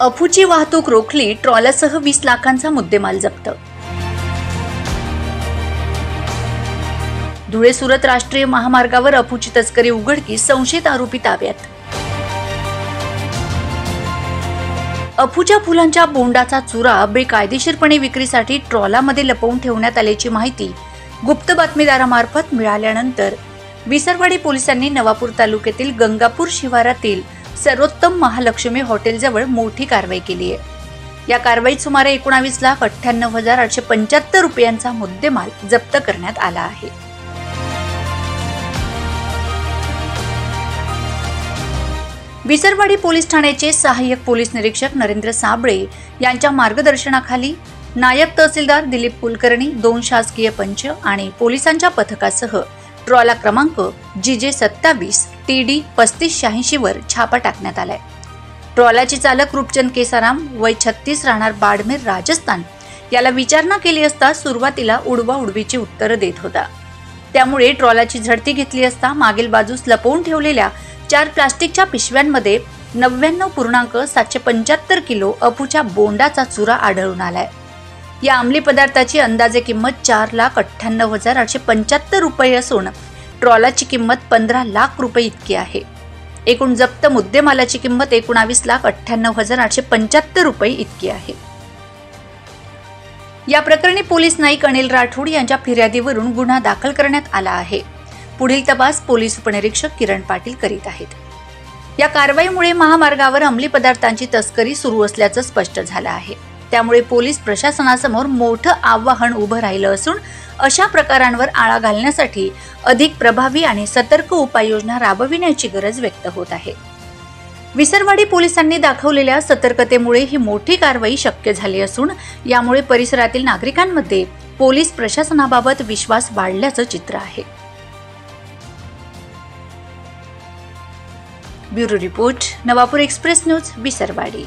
अफूची वाहतूक रोखली, ट्रॉलासह 20 लाखांचा मुद्देमाल जप्त। धुळे सुरत राष्ट्रीय महामार्गावर अफूची तस्करी उघडकीस, संशयित आरोपी ताब्यात। अफूच्या फुलांच्या बोंडाचा चुरा बेकायदेशीरपणे विक्रीसाठी ट्रॉलामध्ये लपवून ठेवण्यात आल्याची माहिती गुप्त बातमीदारामार्फत मिळाल्यानंतर विसरवाडी पोलिसांनी नवापूर तालुक्यातील गंगापूर शिवारातील सर्वोत्तम महालक्ष्मी हॉटेलजवळ मोठी कारवाई केली आहे। या कारवाईत सुमारे 19,98,875 रुपयांचा मुद्देमाल जप्त करण्यात आला आहे। विसरवाडी पोलीस ठाण्याचे सहाय्यक पोलीस निरीक्षक नरेंद्र साबळे यांच्या मार्गदर्शनाखाली नायब तहसीलदार दिलीप कुलकर्णी, 2 शासकीय पंच आणि पोलिसांच्या पथकासह ट्रॉला क्रमांक GJ27 TD 3586 वर छापा टाकण्यात आलाय। ट्रॉलाचे चालक रूपचंद केसाराम, वय 36, राहणार बाडमेर, राजस्थान याला विचारणा केली असता सुरुवातीला उडवाउडवीची उत्तरं देत होता। त्यामुळे ट्रॉलाची झडती घेतली असता मागील बाजूस लपवून ठेवलेल्या 4 प्लास्टिकच्या पिशव्यांमध्ये 99.775 किलो अफूच्या बोंडाचा चुरा आढळून आलाय। या अंमली पदार्थाची अंदाजे किंमत 4,98,875 रुपये असून ट्रॉलाची किंमत 15 लाख रुपये इतकी आहे। एकूण जप्त मुद्देमालाची किंमत 19,98,875 रुपये इतकी आहे। या प्रकरणी पोलीस नाईक अनिल राठोड यांच्या फिर्यादीवरून गुन्हा दाखल करण्यात आला आहे। पुढील तपास पोलीस उपनिरीक्षक किरण पाटील करीत आहेत। या कारवाईमुळे महामार्गावर अंमली पदार्थांची तस्करी सुरू असल्याचं स्पष्ट झालं आहे। त्यामुळे पोलीस प्रशासनासमोर मोठं आव्हान उभं राहिलं असून अशा प्रकारांवर आळा घालण्यासाठी अधिक प्रभावी आणि सतर्क उपाययोजना राबविण्याची गरज व्यक्त होत आहे। विसरवाडी पोलिसांनी दाखवलेल्या सतर्कतेमुळे ही मोठी कारवाई शक्य झाली असून यामुळे परिसरातील नागरिकांमध्ये पोलीस प्रशासनाबाबत विश्वास वाढल्याचं चित्र आहे। Bureau report, Navapur express news, Visarwadi.